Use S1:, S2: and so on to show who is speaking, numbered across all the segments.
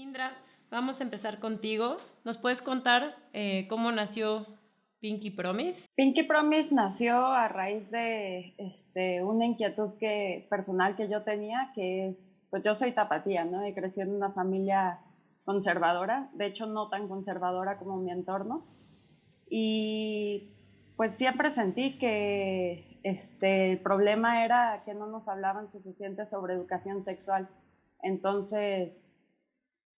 S1: Indra, vamos a empezar contigo. ¿Nos puedes contar cómo nació Pinky Promise?
S2: Pinky Promise nació a raíz de una inquietud personal que yo tenía, que es, pues yo soy tapatía, ¿no? Y crecí en una familia conservadora, de hecho no tan conservadora como mi entorno. Y pues siempre sentí que el problema era que no nos hablaban suficiente sobre educación sexual. Entonces,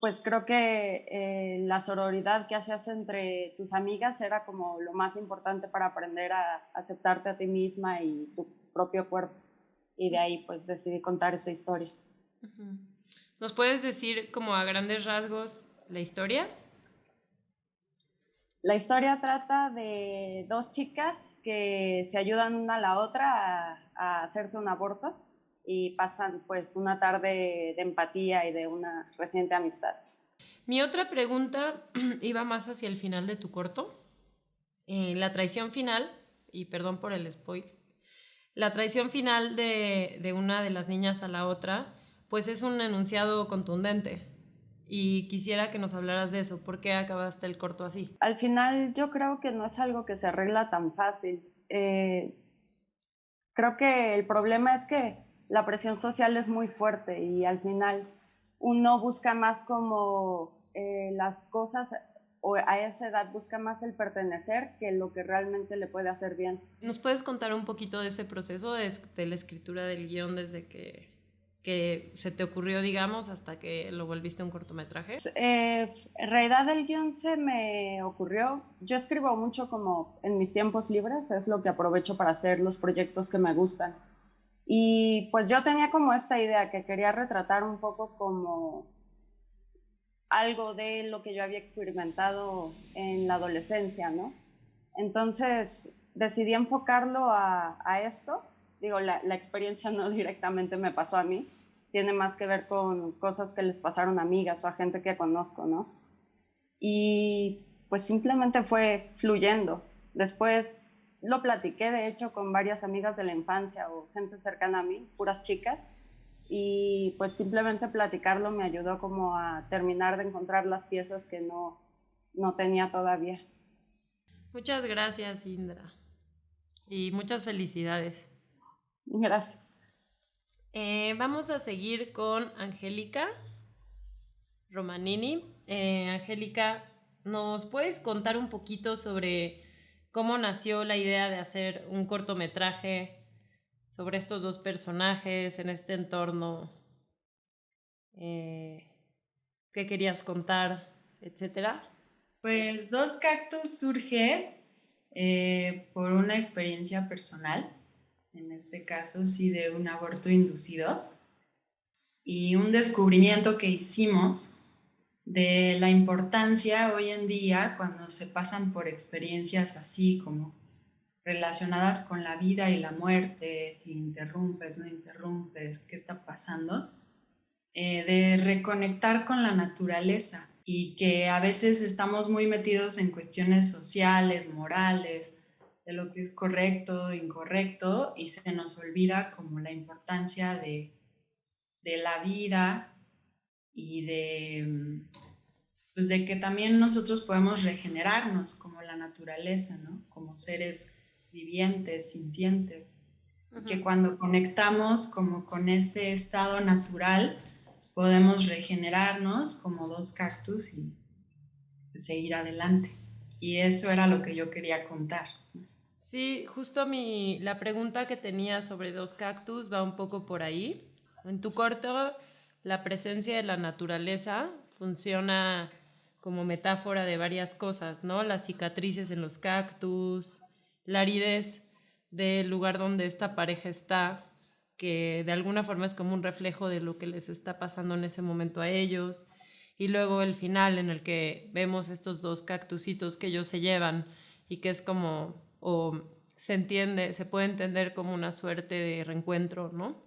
S2: pues creo que la sororidad que hacías entre tus amigas era como lo más importante para aprender a aceptarte a ti misma y tu propio cuerpo. Y de ahí pues decidí contar esa historia.
S1: Uh-huh. ¿Nos puedes decir como a grandes rasgos la historia?
S2: La historia trata de dos chicas que se ayudan una a la otra a hacerse un aborto y pasan pues una tarde de empatía y de una reciente amistad.
S1: Mi otra pregunta iba más hacia el final de tu corto. La traición final, y perdón por el spoil, la traición final de una de las niñas a la otra, pues es un enunciado contundente. Y quisiera que nos hablaras de eso. ¿Por qué acabaste el corto así?
S2: Al final yo creo que no es algo que se arregla tan fácil. Creo que el problema es que la presión social es muy fuerte y al final uno busca más como las cosas, o a esa edad busca más el pertenecer que lo que realmente le puede hacer bien.
S1: ¿Nos puedes contar un poquito de ese proceso de la escritura del guión desde que se te ocurrió, digamos, hasta que lo volviste un cortometraje?
S2: En realidad el guión se me ocurrió, yo escribo mucho como en mis tiempos libres, es lo que aprovecho para hacer los proyectos que me gustan. Y pues yo tenía como esta idea que quería retratar un poco como algo de lo que yo había experimentado en la adolescencia, ¿no? Entonces decidí enfocarlo a esto. Digo, la experiencia no directamente me pasó a mí, tiene más que ver con cosas que les pasaron a amigas o a gente que conozco, ¿no? Y pues simplemente fue fluyendo. Después lo platiqué, de hecho, con varias amigas de la infancia o gente cercana a mí, puras chicas, y pues simplemente platicarlo me ayudó como a terminar de encontrar las piezas que no tenía todavía.
S1: Muchas gracias, Indra. Y muchas felicidades.
S2: Gracias.
S1: Vamos a seguir con Angélica Romanini. Angélica, ¿nos puedes contar un poquito sobre cómo nació la idea de hacer un cortometraje sobre estos dos personajes en este entorno? ¿Qué querías contar, etcétera?
S3: Pues Dos Cactus surge por una experiencia personal, en este caso sí de un aborto inducido, y un descubrimiento que hicimos de la importancia hoy en día cuando se pasan por experiencias así como relacionadas con la vida y la muerte, si interrumpes, no interrumpes, qué está pasando, de reconectar con la naturaleza y que a veces estamos muy metidos en cuestiones sociales, morales, de lo que es correcto, incorrecto, y se nos olvida como la importancia de la vida y pues de que también nosotros podemos regenerarnos como la naturaleza, ¿no? Como seres vivientes, sintientes. Y que cuando conectamos como con ese estado natural, podemos regenerarnos como dos cactus y pues, seguir adelante. Y eso era lo que yo quería contar.
S1: Sí, justo la pregunta que tenía sobre Dos Cactus va un poco por ahí. En tu corto, la presencia de la naturaleza funciona como metáfora de varias cosas, ¿no? Las cicatrices en los cactus, la aridez del lugar donde esta pareja está, que de alguna forma es como un reflejo de lo que les está pasando en ese momento a ellos. Y luego el final en el que vemos estos dos cactusitos que ellos se llevan y que es como, o se puede entender como una suerte de reencuentro, ¿no?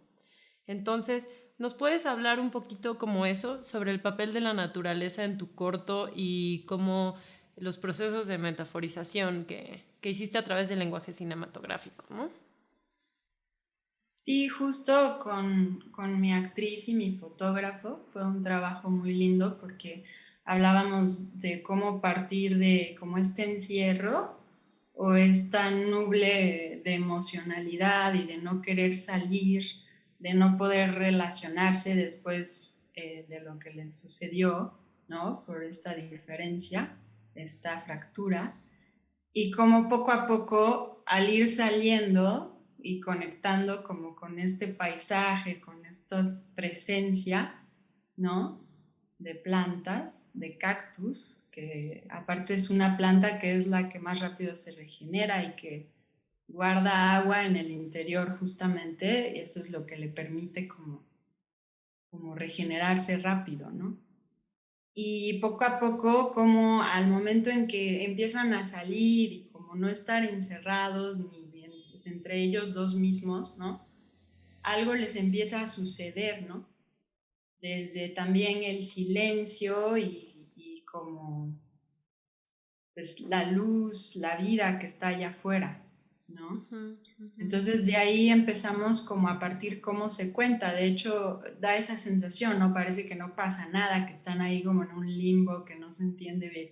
S1: Entonces, ¿nos puedes hablar un poquito como eso, sobre el papel de la naturaleza en tu corto y cómo los procesos de metaforización que hiciste a través del lenguaje cinematográfico, ¿no?
S3: Sí, justo con mi actriz y mi fotógrafo fue un trabajo muy lindo porque hablábamos de cómo partir de como este encierro o esta nuble de emocionalidad y de no querer salir, de no poder relacionarse después de lo que le sucedió, ¿no? Por esta diferencia, esta fractura y como poco a poco al ir saliendo y conectando como con este paisaje, con esta presencia, ¿no? De plantas, de cactus, que aparte es una planta que es la que más rápido se regenera y que guarda agua en el interior justamente, y eso es lo que le permite como regenerarse rápido, ¿no? Y poco a poco, como al momento en que empiezan a salir y como no estar encerrados ni entre ellos dos mismos, ¿no? Algo les empieza a suceder, ¿no? Desde también el silencio y como pues la luz, la vida que está allá afuera, ¿no? Entonces de ahí empezamos como a partir cómo se cuenta, de hecho da esa sensación, ¿no? Parece que no pasa nada, que están ahí como en un limbo, que no se entiende bien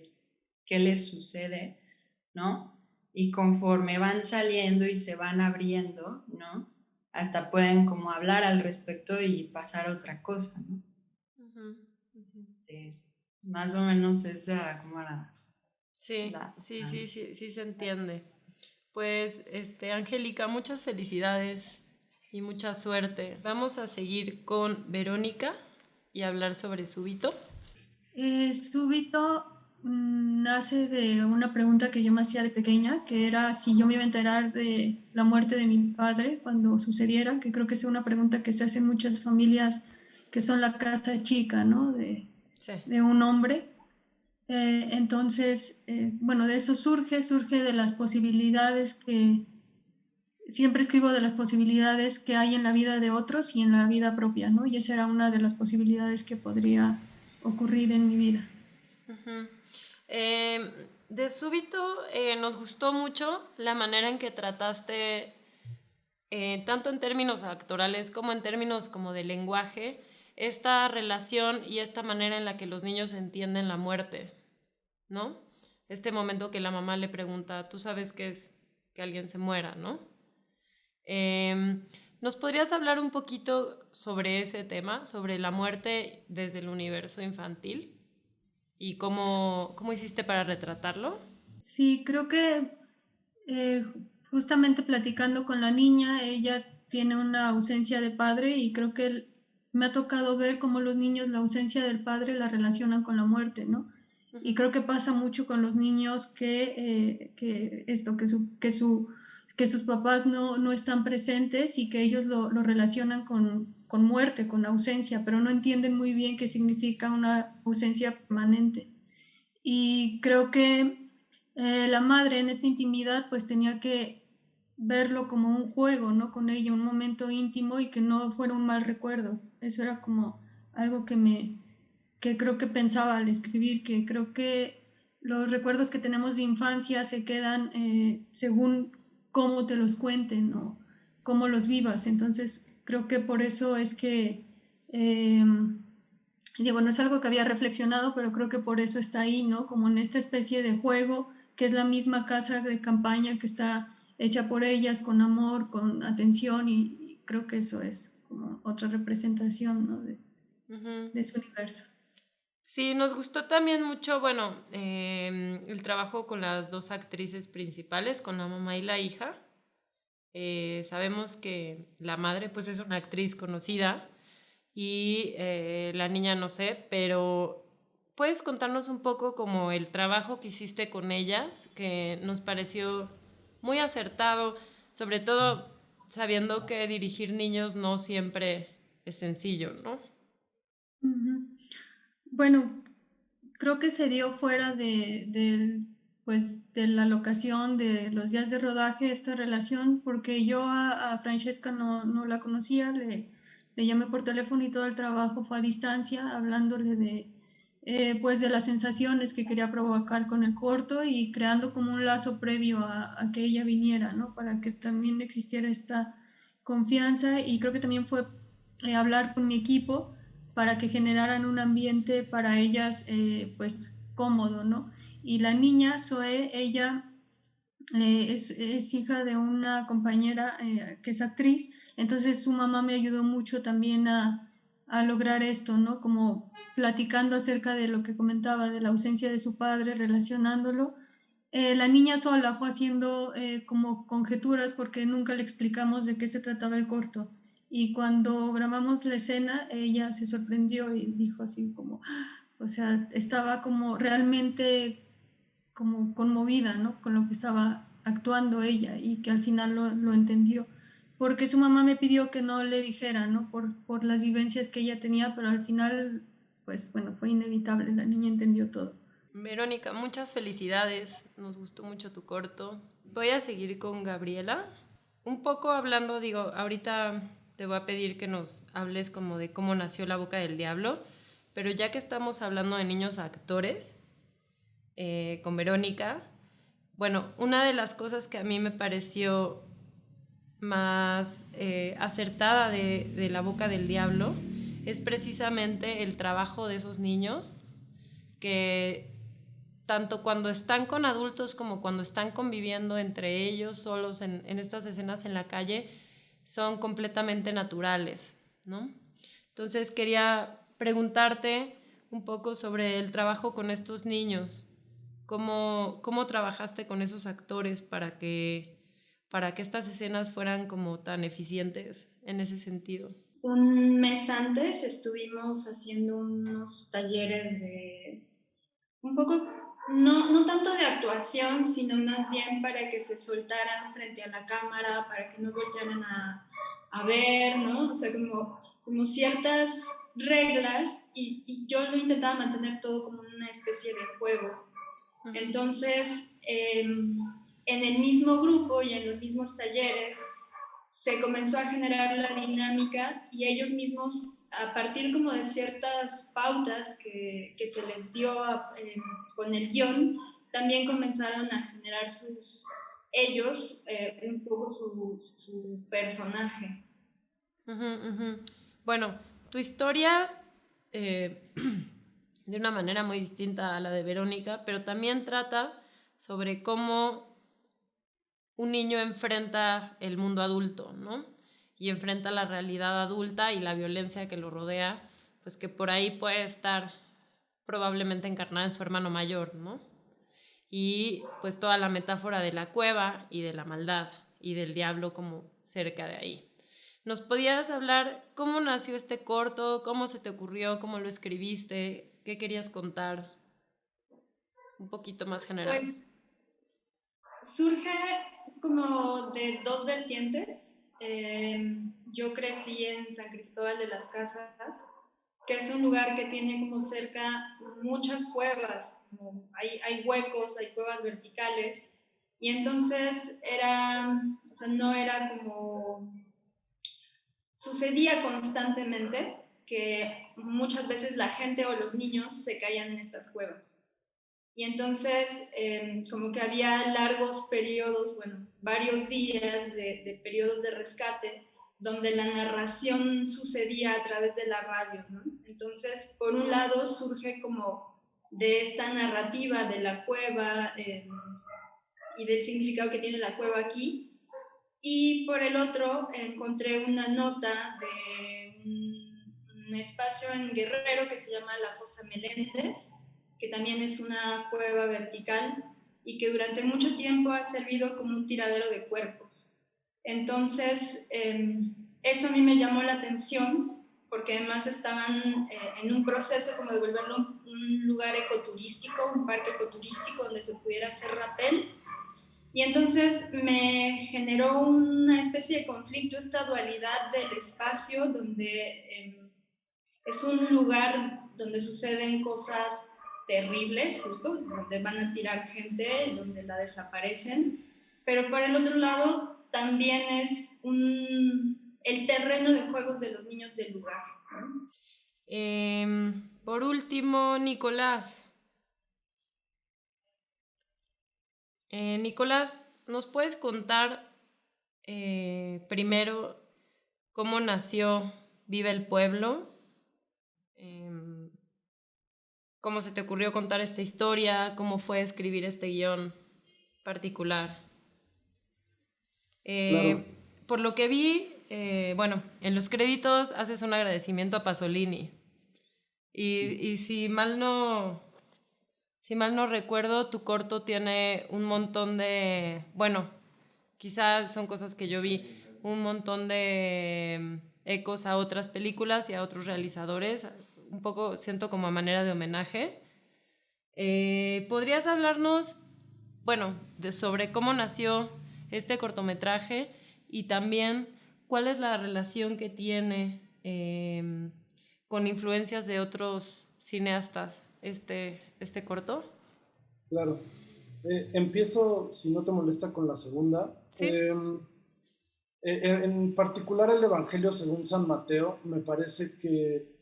S3: qué les sucede, ¿no? Y conforme van saliendo y se van abriendo, ¿no? Hasta pueden como hablar al respecto y pasar a otra cosa, ¿no? Este, más o menos esa como
S1: Sí,
S3: la,
S1: sí, sí, sí, sí se entiende. Pues, Angélica, muchas felicidades y mucha suerte. Vamos a seguir con Verónica y hablar sobre Súbito.
S4: Súbito nace de una pregunta que yo me hacía de pequeña, que era si yo me iba a enterar de la muerte de mi padre cuando sucediera, que creo que es una pregunta que se hacen muchas familias que son la casa chica, ¿no?
S1: Sí.
S4: De un hombre. Entonces, bueno, de eso surge de las posibilidades que siempre escribo de las posibilidades que hay en la vida de otros y en la vida propia, ¿no? Y esa era una de las posibilidades que podría ocurrir en mi vida.
S1: De Súbito nos gustó mucho la manera en que trataste, tanto en términos actorales como en términos como de lenguaje, esta relación y esta manera en la que los niños entienden la muerte, ¿no? Este momento que la mamá le pregunta, ¿tú sabes qué es que alguien se muera, no? ¿Nos podrías hablar un poquito sobre ese tema, sobre la muerte desde el universo infantil? ¿Y cómo hiciste para retratarlo?
S4: Sí, creo que eh, justamente platicando con la niña, ella tiene una ausencia de padre y creo que me ha tocado ver cómo los niños la ausencia del padre la relacionan con la muerte, ¿no? Y creo que pasa mucho con los niños que sus papás no están presentes y que ellos lo relacionan con muerte, con ausencia, pero no entienden muy bien qué significa una ausencia permanente. Y creo que la madre en esta intimidad pues tenía que verlo como un juego, ¿no? Con ella, un momento íntimo y que no fuera un mal recuerdo. Eso era como algo que creo que pensaba al escribir, que creo que los recuerdos que tenemos de infancia se quedan según cómo te los cuenten o cómo los vivas. Entonces creo que por eso es que digo, no es algo que había reflexionado, pero creo que por eso está ahí, ¿no? Como en esta especie de juego, que es la misma casa de campaña que está hecha por ellas con amor, con atención, y creo que eso es como otra representación, ¿no? De ese universo.
S1: Sí, nos gustó también mucho, bueno, el trabajo con las dos actrices principales, con la mamá y la hija. Sabemos que la madre pues es una actriz conocida y la niña no sé, pero ¿puedes contarnos un poco como el trabajo que hiciste con ellas, que nos pareció muy acertado, sobre todo sabiendo que dirigir niños no siempre es sencillo, ¿no?
S4: Uh-huh. Bueno, creo que se dio fuera pues, de la locación de los días de rodaje esta relación, porque yo a Francesca no la conocía, le llamé por teléfono y todo el trabajo fue a distancia, hablándole pues de las sensaciones que quería provocar con el corto y creando como un lazo previo a que ella viniera, ¿no? Para que también existiera confianza, y creo que también fue hablar con mi equipo para que generaran un ambiente para ellas pues cómodo, ¿no? Y la niña, Zoe, ella es hija de una compañera que es actriz, entonces su mamá me ayudó mucho también a lograr esto, ¿no? Como platicando acerca de lo que comentaba, de la ausencia de su padre, relacionándolo. La niña sola fue haciendo como conjeturas porque nunca le explicamos de qué se trataba el corto. Y cuando grabamos la escena, ella se sorprendió y dijo así como, o sea, estaba como realmente como conmovida, ¿no? Con lo que estaba actuando ella, y que al final lo entendió. Porque su mamá me pidió que no le dijera, ¿no? Por las vivencias que ella tenía, pero al final, pues bueno, fue inevitable, la niña entendió todo.
S1: Verónica, muchas felicidades, nos gustó mucho tu corto. Voy a seguir con Gabriela. Un poco hablando, digo, ahorita te voy a pedir que nos hables como de cómo nació La Boca del Diablo, pero ya que estamos hablando de niños actores, con Verónica, bueno, una de las cosas que a mí me pareció más acertada de La Boca del Diablo es precisamente el trabajo de esos niños que tanto cuando están con adultos como cuando están conviviendo entre ellos solos en estas escenas en la calle son completamente naturales, ¿no? Entonces quería preguntarte un poco sobre el trabajo con estos niños. ¿Cómo trabajaste con esos actores para que estas escenas fueran como tan eficientes en ese sentido?
S5: Un mes antes estuvimos haciendo unos talleres de un poco, no tanto de actuación, sino más bien para que se soltaran frente a la cámara, para que no voltearan a ver, ¿no? O sea, como ciertas reglas, y yo lo intentaba mantener todo como una especie de juego. Entonces, en el mismo grupo y en los mismos talleres se comenzó a generar la dinámica, y ellos mismos, a partir como de ciertas pautas que se les dio con el guión, también comenzaron a generar ellos un poco su personaje.
S1: Bueno, tu historia de una manera muy distinta a la de Verónica, pero también trata sobre cómo un niño enfrenta el mundo adulto, ¿no? Y enfrenta la realidad adulta y la violencia que lo rodea, pues que por ahí puede estar probablemente encarnada en su hermano mayor, ¿no? Y pues toda la metáfora de la cueva y de la maldad y del diablo como cerca de ahí. ¿Nos podías hablar cómo nació este corto, cómo se te ocurrió, cómo lo escribiste, qué querías contar? Un poquito más general.
S5: Pues surge como de dos vertientes. Yo crecí en San Cristóbal de las Casas, que es un lugar que tiene como cerca muchas cuevas, hay huecos, hay cuevas verticales, y entonces o sea, no era como, sucedía constantemente que muchas veces la gente o los niños se caían en estas cuevas. Y entonces, como que había largos periodos, bueno, varios días de periodos de rescate, donde la narración sucedía a través de la radio, ¿no? Entonces, por un lado, surge como de esta narrativa de la cueva y del significado que tiene la cueva aquí. Y por el otro, encontré una nota de un espacio en Guerrero que se llama La Fosa Meléndez, que también es una cueva vertical y que durante mucho tiempo ha servido como un tiradero de cuerpos. Entonces, eso a mí me llamó la atención, porque además estaban en un proceso como de volverlo un lugar ecoturístico, un parque ecoturístico donde se pudiera hacer rappel. Y entonces me generó una especie de conflicto esta dualidad del espacio, donde es un lugar donde suceden cosas terribles, justo, donde van a tirar gente, donde la desaparecen, pero por el otro lado también es el terreno de juegos de los niños del lugar, ¿no?
S1: Por último, Nicolás. Nicolás, ¿nos puedes contar primero cómo nació Vive el Pueblo, cómo se te ocurrió contar esta historia, cómo fue escribir este guión particular.
S6: Claro.
S1: Por lo que vi, bueno, en los créditos haces un agradecimiento a Pasolini.
S6: Sí.
S1: Y si mal no recuerdo, tu corto tiene un montón de, bueno, quizás son cosas que yo vi, un montón de ecos a otras películas y a otros realizadores, un poco siento como a manera de homenaje. ¿Podrías hablarnos, bueno, sobre cómo nació este cortometraje y también cuál es la relación que tiene con influencias de otros cineastas este corto?
S6: Claro. Empiezo, si no te molesta, con la segunda.
S1: Sí.
S6: En particular el Evangelio según San Mateo me parece que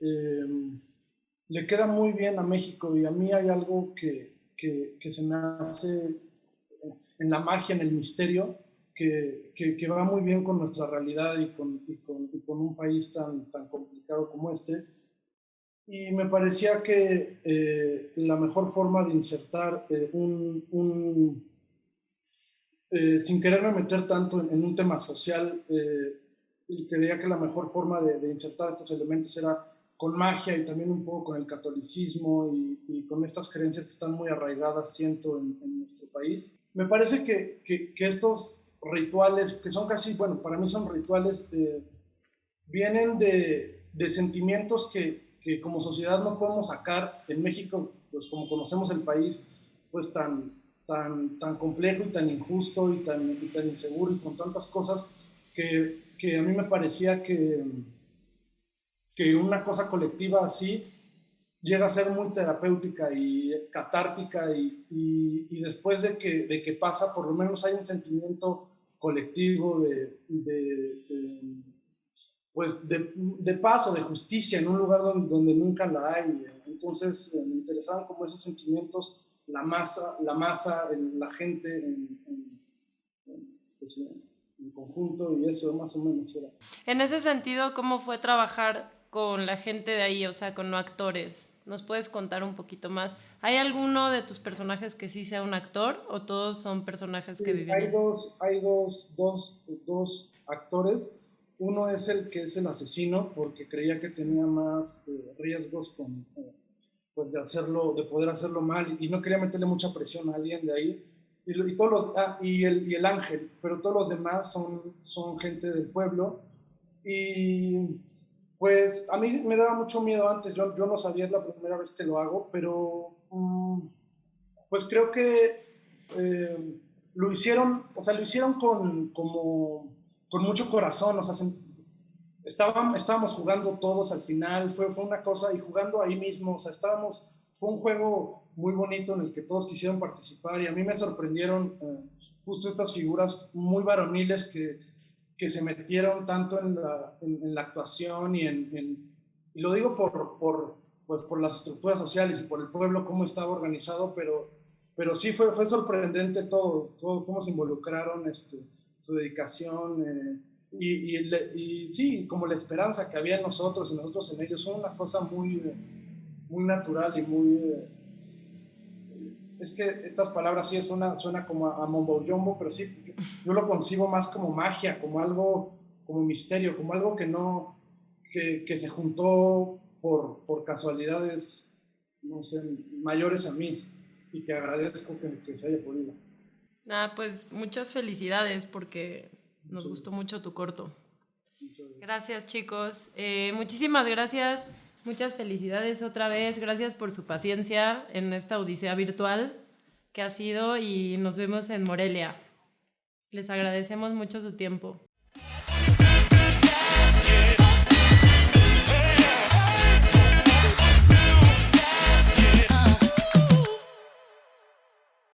S6: le queda muy bien a México, y a mí hay algo que se me hace en la magia, en el misterio, que va muy bien con nuestra realidad y con un país tan complicado como este. Y me parecía que la mejor forma de insertar sin quererme meter tanto en un tema social, y creía que la mejor forma de insertar estos elementos era con magia y también un poco con el catolicismo y con estas creencias que están muy arraigadas, siento, en nuestro país. Me parece que estos rituales, que son casi, bueno, para mí son rituales, vienen de sentimientos que como sociedad no podemos sacar. En México, pues como conocemos el país, pues tan complejo y tan injusto y tan inseguro y con tantas cosas, que a mí me parecía que una cosa colectiva así llega a ser muy terapéutica y catártica, y después de que pasa, por lo menos hay un sentimiento colectivo pues de paz o de justicia en un lugar donde nunca la hay. Entonces me interesaban como esos sentimientos, la masa, la gente pues, en conjunto, y eso más o menos era.
S1: En ese sentido, ¿cómo fue trabajar con la gente de ahí, o sea, con no actores? ¿Nos puedes contar un poquito más? ¿Hay alguno de tus personajes que sí sea un actor o todos son personajes que
S6: Sí,
S1: viven ahí?
S6: hay dos actores. Uno es el que es el asesino, porque creía que tenía más riesgos pues de poder hacerlo mal, y no quería meterle mucha presión a alguien de ahí. Y todos y el ángel, pero todos los demás son gente del pueblo. Y pues a mí me daba mucho miedo antes, yo no sabía, es la primera vez que lo hago, pero pues creo que eh, lo hicieron con mucho corazón. O sea, estábamos jugando todos al final, fue una cosa, y jugando ahí mismo, o sea, fue un juego muy bonito en el que todos quisieron participar, y a mí me sorprendieron justo estas figuras muy varoniles que se metieron tanto en la actuación, y lo digo pues por las estructuras sociales y por el pueblo, cómo estaba organizado, pero sí fue sorprendente todo cómo se involucraron, su dedicación, y sí, como la esperanza que había en nosotros y nosotros en ellos. Son una cosa muy natural y es que estas palabras sí suena como a mombo jumbo, pero sí, yo lo concibo más como magia, como algo, como misterio, como algo que se juntó por casualidades, no sé, mayores a mí, y que agradezco que se haya podido.
S1: Nada, pues muchas felicidades porque nos
S6: Muchas
S1: gustó
S6: gracias.
S1: mucho tu corto.
S6: Muchas gracias.
S1: Gracias, chicos. Muchísimas gracias. Muchas felicidades otra vez. Gracias por su paciencia en esta odisea virtual que ha sido, y nos vemos en Morelia. Les agradecemos mucho su tiempo.